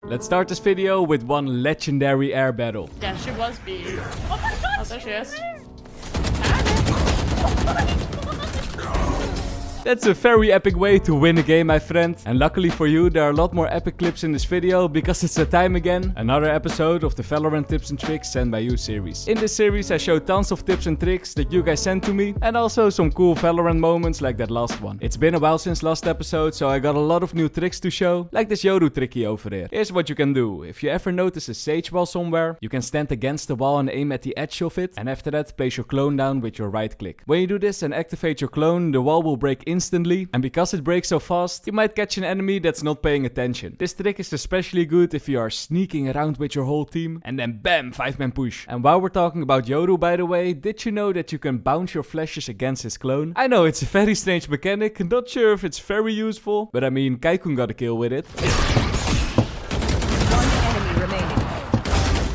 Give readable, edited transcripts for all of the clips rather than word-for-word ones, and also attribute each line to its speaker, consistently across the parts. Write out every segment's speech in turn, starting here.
Speaker 1: Let's start this video with one legendary air battle.
Speaker 2: Yeah, she was B. Oh my god! Oh, there she is.
Speaker 1: That's a very epic way to win a game, my friend. And luckily for you, there are a lot more epic clips in this video because it's that time again. Another episode of the Valorant tips and tricks sent by you series. In this series, I show tons of tips and tricks that you guys sent to me. And also some cool Valorant moments like that last one. It's been a while since last episode, so I got a lot of new tricks to show. Like this Yoru tricky over here. Here's what you can do. If you ever notice a sage wall somewhere, you can stand against the wall and aim at the edge of it. And after that, place your clone down with your right click. When you do this and activate your clone, the wall will break instantly, and because it breaks so fast, you might catch an enemy that's not paying attention. This trick is especially good if you are sneaking around with your whole team, and then bam, 5-man push. And while we're talking about Yoru, by the way, did you know that you can bounce your flashes against his clone? I know it's a very strange mechanic, not sure if it's very useful, but I mean, Kaikun got a kill with it.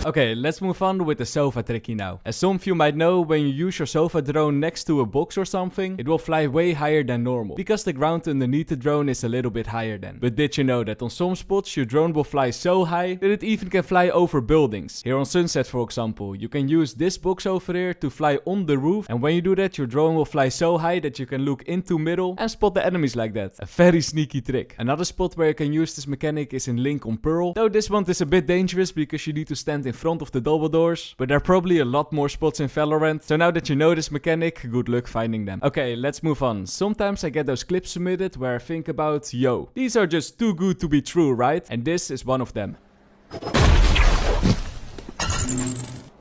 Speaker 1: Okay, let's move on with the sofa tricky now. As some of you might know, when you use your sofa drone next to a box or something, it will fly way higher than normal, because the ground underneath the drone is a little bit higher than. But did you know that on some spots your drone will fly so high that it even can fly over buildings? Here on Sunset, for example, you can use this box over here to fly on the roof, and when you do that, your drone will fly so high that you can look into middle and spot the enemies like that. A very sneaky trick. Another spot where you can use this mechanic is in Link on Pearl, though this one is a bit dangerous because you need to stand in front of the double doors, but there are probably a lot more spots in Valorant, so now that you know this mechanic, good luck finding them. Okay, let's move on. Sometimes I get those clips submitted where I think about, yo, these are just too good to be true, right? And this is one of them.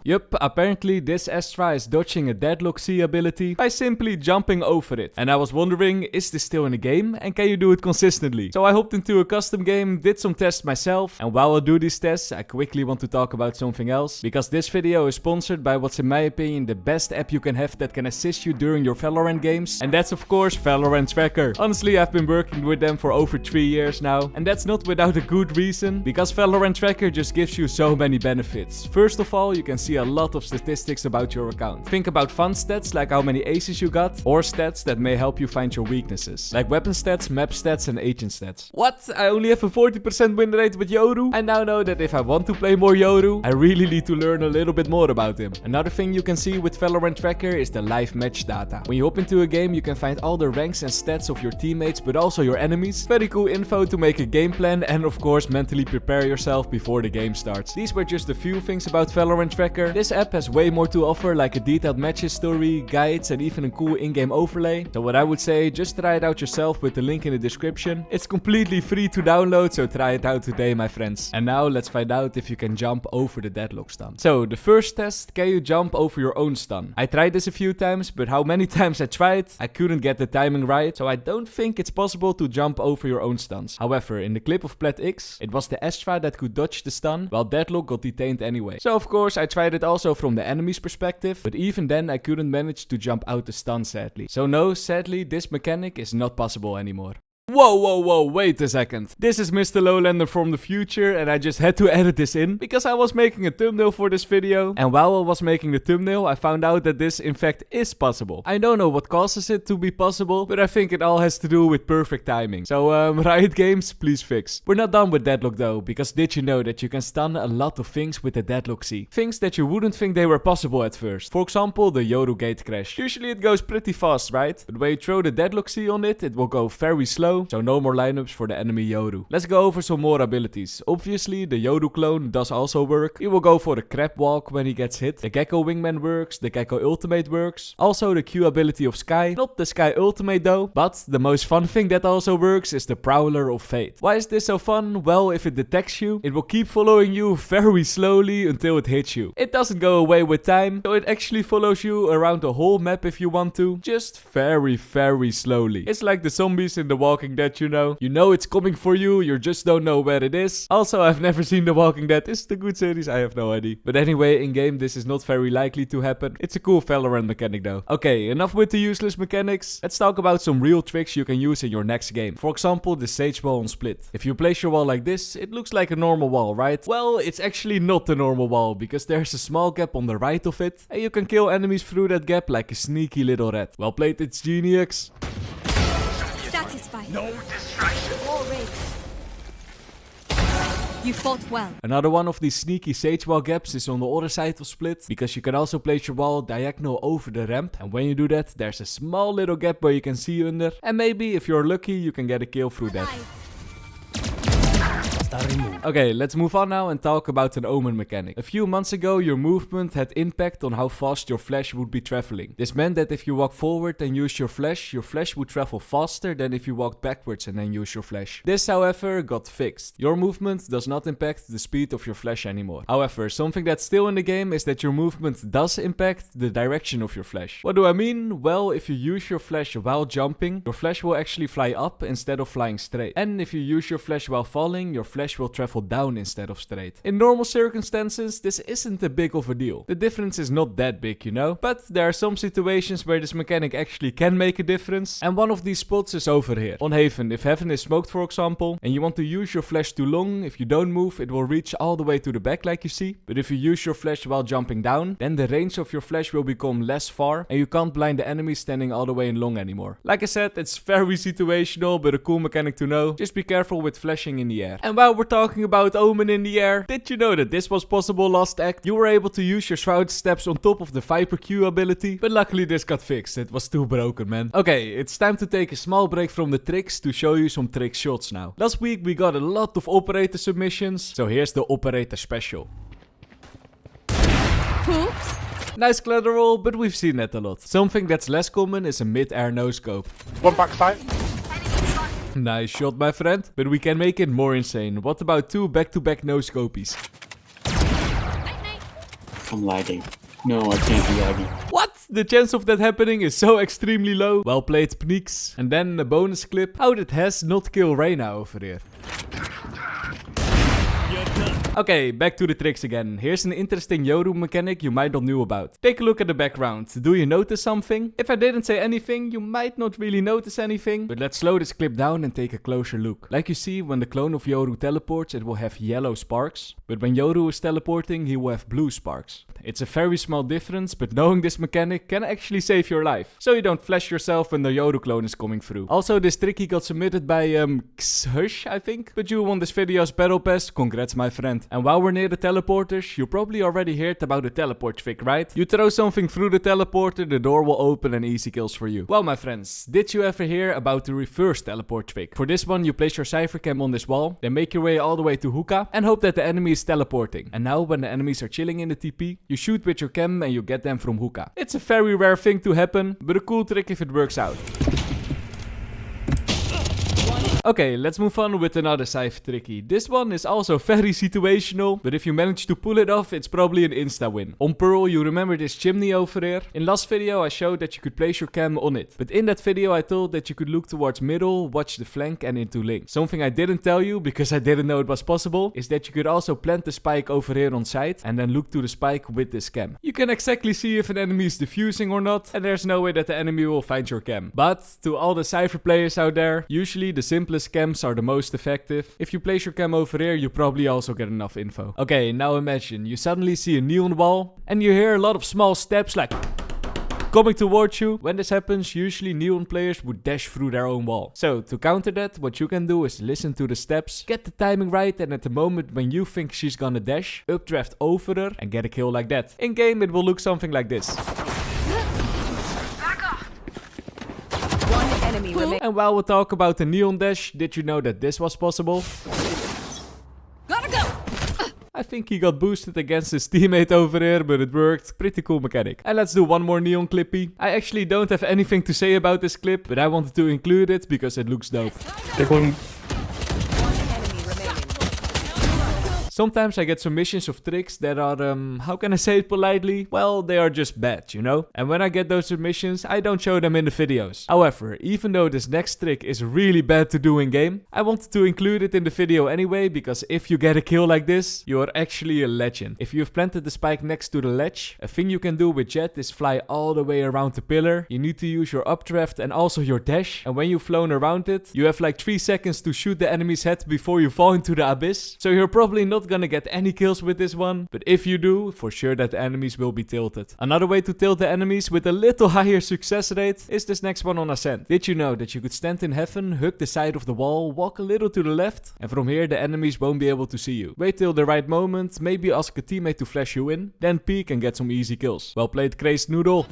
Speaker 1: Yup, apparently this Astra is dodging a Deadlock C ability by simply jumping over it. And I was wondering, is this still in a game and can you do it consistently? So I hopped into a custom game, did some tests myself, and while I do these tests, I quickly want to talk about something else. Because this video is sponsored by what's in my opinion the best app you can have that can assist you during your Valorant games. And that's of course Valorant Tracker. Honestly, I've been working with them for over 3 years now. And that's not without a good reason, because Valorant Tracker just gives you so many benefits. First of all, you can see a lot of statistics about your account. Think about fun stats like how many aces you got, or stats that may help you find your weaknesses, like weapon stats, map stats and agent stats. What? I only have a 40% win rate with Yoru? I now know that if I want to play more Yoru, I really need to learn a little bit more about him. Another thing you can see with Valorant Tracker is the live match data. When you hop into a game, you can find all the ranks and stats of your teammates, but also your enemies. Very cool info to make a game plan and of course mentally prepare yourself before the game starts. These were just a few things about Valorant Tracker. This app has way more to offer, like a detailed match history, guides and even a cool in-game overlay. So what I would say, just try it out yourself with the link in the description. It's completely free to download, so try it out today, my friends. And now let's find out if you can jump over the Deadlock stun. So the first test, can you jump over your own stun? I tried this a few times, but how many times I tried, I couldn't get the timing right, so I don't think it's possible to jump over your own stuns. However, in the clip of Plat X, it was the Astra that could dodge the stun, while Deadlock got detained anyway. So of course I tried it also from the enemy's perspective, but even then I couldn't manage to jump out the stun sadly. So no, sadly this mechanic is not possible anymore. Whoa, wait a second. This is MrLowlander from the future and I just had to edit this in because I was making a thumbnail for this video, and while I was making the thumbnail I found out that this in fact is possible. I don't know what causes it to be possible, but I think it all has to do with perfect timing. So Riot Games, please fix. We're not done with Deadlock though, because did you know that you can stun a lot of things with the Deadlock C? Things that you wouldn't think they were possible at first. For example, the Yoru gate crash. Usually it goes pretty fast, right? But when you throw the Deadlock C on it, it will go very slow. So no more lineups for the enemy Yoru. Let's go over some more abilities. Obviously, the Yoru clone does also work. You will go for the crab walk when he gets hit. The Gecko wingman works. The Gecko ultimate works. Also the Q ability of Sky. Not the Sky ultimate though. But the most fun thing that also works is the Prowler of Fate. Why is this so fun? Well, if it detects you, it will keep following you very slowly until it hits you. It doesn't go away with time, so it actually follows you around the whole map if you want to. Just very slowly. It's like the zombies in The Walking Dead, you know it's coming for you, you just don't know where it is. Also, I've never seen The Walking Dead. Is it a good series? I have no idea. But anyway, in game this is not very likely to happen. It's a cool Valorant mechanic though. Okay, enough with the useless mechanics. Let's talk about some real tricks you can use in your next game. For example, the Sage wall on Split. If you place your wall like this, it looks like a normal wall, right? Well, it's actually not a normal wall, because there's a small gap on the right of it, and you can kill enemies through that gap like a sneaky little rat. Well played, it's genius.
Speaker 3: Satisfied.
Speaker 4: No distraction.
Speaker 3: All ready. You fought well.
Speaker 1: Another one of these sneaky sage wall gaps is on the other side of split, because you can also place your wall diagonal over the ramp, and when you do that, there's a small little gap where you can see under, and maybe if you're lucky you can get a kill through that. Okay, let's move on now and talk about an omen mechanic. A few months ago, your movement had impact on how fast your flash would be traveling. This meant that if you walk forward and use your flash would travel faster than if you walked backwards and then use your flash. This, however, got fixed. Your movement does not impact the speed of your flash anymore. However, something that's still in the game is that your movement does impact the direction of your flash. What do I mean? Well, if you use your flash while jumping, your flash will actually fly up instead of flying straight. And if you use your flash while falling, your flash will travel down instead of straight. In normal circumstances, this isn't a big of a deal. The difference is not that big, you know? But there are some situations where this mechanic actually can make a difference, and one of these spots is over here. On Haven, if Heaven is smoked for example, and you want to use your flash too long, if you don't move, it will reach all the way to the back like you see. But if you use your flash while jumping down, then the range of your flash will become less far, and you can't blind the enemy standing all the way in long anymore. Like I said, it's very situational, but a cool mechanic to know. Just be careful with flashing in the air. And while we're talking about omen in the air, did you know that this was possible last act? You were able to use your shroud steps on top of the Viper Q ability, but luckily this got fixed. It was too broken, man. Okay, it's time to take a small break from the tricks to show you some trick shots now. Last week we got a lot of operator submissions, so here's the operator special.
Speaker 3: Oops.
Speaker 1: Nice collateral, but we've seen that a lot. Something that's less common is a mid-air no-scope.
Speaker 4: One backside.
Speaker 1: Nice shot, my friend. But we can make it more insane. What about 2 back-to-back no-scopies?
Speaker 4: I'm lagging. No, I can't be lagging.
Speaker 1: What? The chance of that happening is so extremely low. Well played, Pneeks. And then a bonus clip. How did Hes not kill Reyna over here? Okay, back to the tricks again. Here's an interesting Yoru mechanic you might not know about. Take a look at the background. Do you notice something? If I didn't say anything, you might not really notice anything. But let's slow this clip down and take a closer look. Like you see, when the clone of Yoru teleports, it will have yellow sparks. But when Yoru is teleporting, he will have blue sparks. It's a very small difference, but knowing this mechanic can actually save your life. So you don't flash yourself when the Yoru clone is coming through. Also, this tricky got submitted by Xush, I think. But you won this video's battle pass. Congrats, my friend. And while we're near the teleporters, you probably already heard about the teleport trick, right? You throw something through the teleporter, the door will open and easy kills for you. Well, my friends, did you ever hear about the reverse teleport trick? For this one, you place your cypher cam on this wall, then make your way all the way to hookah and hope that the enemy is teleporting. And now, when the enemies are chilling in the TP, you shoot with your cam and you get them from hookah. It's a very rare thing to happen, but a cool trick if it works out. Okay, let's move on with another cypher tricky. This one is also very situational, but if you manage to pull it off, it's probably an insta win. On Pearl, you remember this chimney over here? In last video, I showed that you could place your cam on it. But in that video, I told that you could look towards middle, watch the flank and into link. Something I didn't tell you, because I didn't know it was possible, is that you could also plant the spike over here on site and then look to the spike with this cam. You can exactly see if an enemy is defusing or not, and there's no way that the enemy will find your cam. But to all the cypher players out there, usually the simplest cams are the most effective. If you place your cam over here, you probably also get enough info. Okay, now imagine you suddenly see a neon wall and you hear a lot of small steps like coming towards you. When this happens, usually neon players would dash through their own wall. So to counter that, what you can do is listen to the steps, get the timing right, and at the moment when you think she's gonna dash, updraft over her and get a kill like that. In game, it will look something like this. And while we talk about the neon dash, did you know that this was possible?
Speaker 3: Gotta go!
Speaker 1: I think he got boosted against his teammate over here, but it worked. Pretty cool mechanic. And let's do one more neon clippy. I actually don't have anything to say about this clip, but I wanted to include it because it looks dope. Sometimes I get submissions of tricks that are, how can I say it politely? Well, they are just bad, you know? And when I get those submissions, I don't show them in the videos. However, even though this next trick is really bad to do in game, I wanted to include it in the video anyway, because if you get a kill like this, you are actually a legend. If you've planted the spike next to the ledge, a thing you can do with Jet is fly all the way around the pillar. You need to use your updraft and also your dash. And when you've flown around it, you have like 3 seconds to shoot the enemy's head before you fall into the abyss. So you're probably not not gonna get any kills with this one, but if you do, for sure that the enemies will be tilted. Another way to tilt the enemies with a little higher success rate is this next one on Ascent. Did you know that you could stand in heaven, hug the side of the wall, walk a little to the left, and from here the enemies won't be able to see you. Wait till the right moment, maybe ask a teammate to flash you in, then peek and get some easy kills. Well played, Crazed Noodle.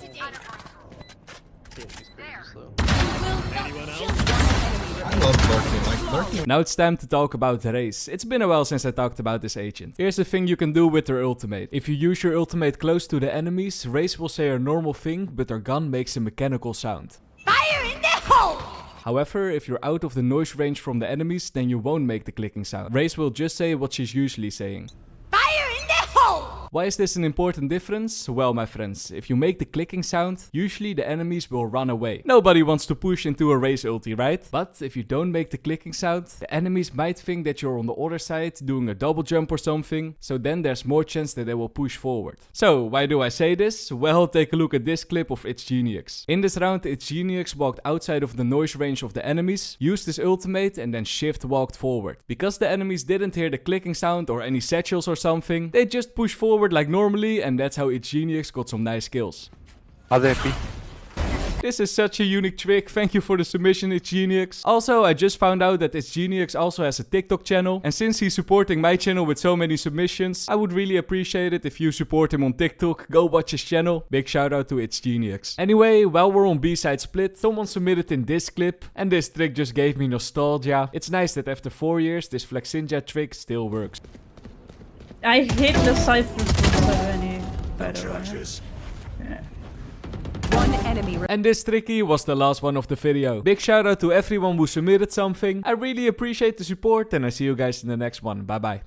Speaker 5: I love lurking, like lurking.
Speaker 1: Now it's time to talk about Raze. It's been a while since I talked about this agent. Here's the thing you can do with her ultimate. If you use your ultimate close to the enemies, Raze will say a normal thing, but her gun makes a mechanical sound.
Speaker 3: Fire in the hole!
Speaker 1: However, if you're out of the noise range from the enemies, then you won't make the clicking sound. Raze will just say what she's usually saying.
Speaker 3: Fire in the hole!
Speaker 1: Why is this an important difference? Well, my friends, if you make the clicking sound, usually the enemies will run away. Nobody wants to push into a Raze ulti, right? But if you don't make the clicking sound, the enemies might think that you're on the other side doing a double jump or something, so then there's more chance that they will push forward. So, why do I say this? Well, take a look at this clip of It's Genius. In this round, It's Genius walked outside of the noise range of the enemies, used his ultimate and then shift walked forward. Because the enemies didn't hear the clicking sound or any satchels or something, they just pushed forward like normally, and that's how It's Genius got some nice kills. This is such a unique trick. Thank you for the submission, It's Genius. Also, I just found out that It's Genius also has a TikTok channel, and since he's supporting my channel with so many submissions, I would really appreciate it if you support him on TikTok. Go watch his channel. Big shout out to It's Genius. Anyway, while we're on B-side split, someone submitted in this clip, and this trick just gave me nostalgia. It's nice that after 4 years, this Flexinja trick still works.
Speaker 6: I hate the Cypher from Slovenia, by the way. Yeah.
Speaker 3: One enemy.
Speaker 1: And this tricky was the last one of the video. Big shout out to everyone who submitted something. I really appreciate the support, and I see you guys in the next one. Bye bye.